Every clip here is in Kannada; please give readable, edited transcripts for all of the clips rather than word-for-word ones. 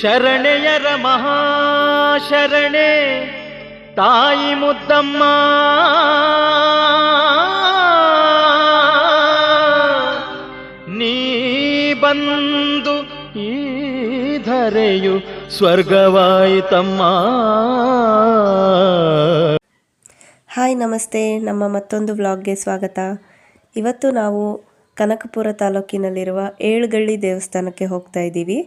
ಶರಣೆಯರ ಮಹಾಶರಣೆ ತಾಯಿ ಮುದ್ದಮ್ಮ, ನೀ ಬಂದು ಈ ಧರೆಯು ಸ್ವರ್ಗವಾಯಿತಮ್ಮ. ಹಾಯ್, ನಮಸ್ತೆ. ನಮ್ಮ ಮತ್ತೊಂದು ವ್ಲಾಗ್ಗೆ ಸ್ವಾಗತ. ಇವತ್ತು ನಾವು ಕನಕಪುರ ತಾಲೂಕಿನಲ್ಲಿರುವ ಏಳುಗಳ್ಳಿ ದೇವಸ್ಥಾನಕ್ಕೆ ಹೋಗ್ತಾ ಇದ್ದೀವಿ.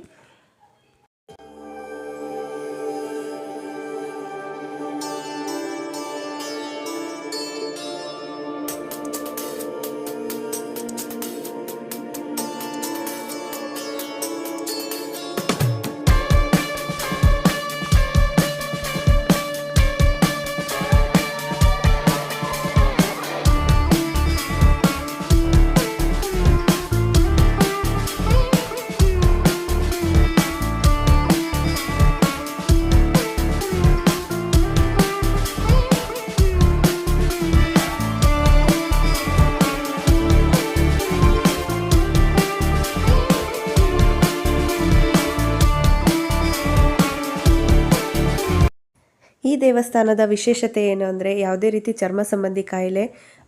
ಈ ದೇವಸ್ಥಾನದ ವಿಶೇಷತೆ ಏನು ಅಂದರೆ, ಯಾವುದೇ ರೀತಿ ಚರ್ಮ ಸಂಬಂಧಿ ಕಾಯಿಲೆ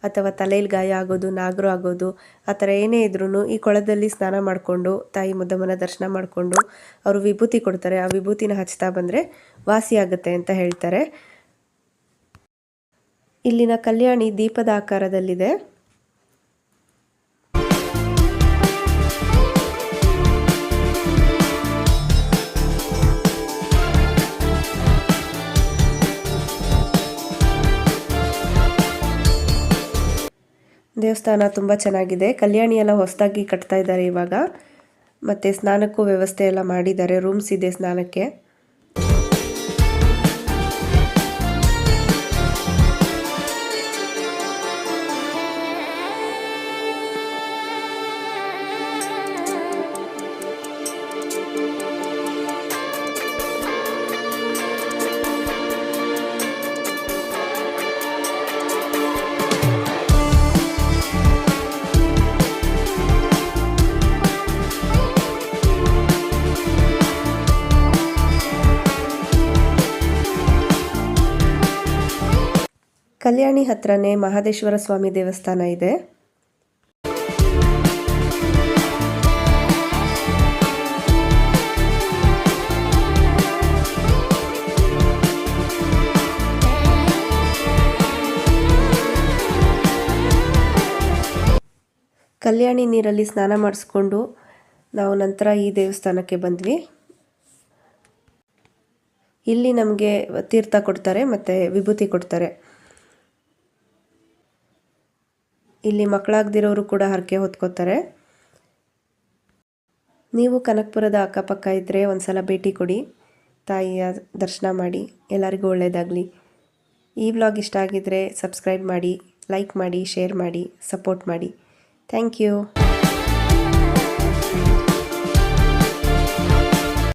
ಅಥವಾ ತಲೆಯಲ್ಲಿ ಗಾಯ ಆಗೋದು, ನಾಗರು ಆಗೋದು, ಆ ಥರ ಏನೇ ಇದ್ರೂ ಈ ಕೊಳದಲ್ಲಿ ಸ್ನಾನ ಮಾಡಿಕೊಂಡು ತಾಯಿ ಮುದ್ದಮ್ಮನ ದರ್ಶನ ಮಾಡಿಕೊಂಡು ಅವರು ವಿಭೂತಿ ಕೊಡ್ತಾರೆ. ಆ ವಿಭೂತಿನ ಹಚ್ತಾ ಬಂದರೆ ವಾಸಿಯಾಗುತ್ತೆ ಅಂತ ಹೇಳ್ತಾರೆ. ಇಲ್ಲಿನ ಕಲ್ಯಾಣಿ ದೀಪದ ಆಕಾರದಲ್ಲಿದೆ. ದೇವಸ್ಥಾನ ತುಂಬ ಚೆನ್ನಾಗಿದೆ. ಕಲ್ಯಾಣಿ ಎಲ್ಲ ಹೊಸದಾಗಿ ಕಟ್ತಾ ಇದ್ದಾರೆ ಇವಾಗ. ಮತ್ತು ಸ್ನಾನಕ್ಕೂ ವ್ಯವಸ್ಥೆ ಎಲ್ಲ ಮಾಡಿದ್ದಾರೆ. ರೂಮ್ಸ್ ಇದೆ ಸ್ನಾನಕ್ಕೆ. ಕಲ್ಯಾಣಿ ಹತ್ರನೇ ಮಹದೇಶ್ವರ ಸ್ವಾಮಿ ದೇವಸ್ಥಾನ ಇದೆ. ಕಲ್ಯಾಣಿ ನೀರಲ್ಲಿ ಸ್ನಾನ ಮಾಡಿಸ್ಕೊಂಡು ನಾವು ನಂತರ ಈ ದೇವಸ್ಥಾನಕ್ಕೆ ಬಂದ್ವಿ. ಇಲ್ಲಿ ನಮಗೆ ತೀರ್ಥ ಕೊಡ್ತಾರೆ ಮತ್ತು ವಿಭೂತಿ ಕೊಡ್ತಾರೆ. ಇಲ್ಲಿ ಮಕ್ಕಳಾಗದಿರೋರು ಕೂಡ ಹರಕೆ ಹೊತ್ಕೋತಾರೆ. ನೀವು ಕನಕಪುರದ ಅಕ್ಕಪಕ್ಕ ಇದ್ದರೆ ಒಂದ್ಸಲ ಭೇಟಿ ಕೊಡಿ, ತಾಯಿಯ ದರ್ಶನ ಮಾಡಿ. ಎಲ್ಲರಿಗೂ ಒಳ್ಳೆಯದಾಗಲಿ. ಈ ವ್ಲಾಗ್ ಇಷ್ಟ ಆಗಿದ್ದರೆ ಸಬ್ಸ್ಕ್ರೈಬ್ ಮಾಡಿ, ಲೈಕ್ ಮಾಡಿ, ಶೇರ್ ಮಾಡಿ, ಸಪೋರ್ಟ್ ಮಾಡಿ. Thank you.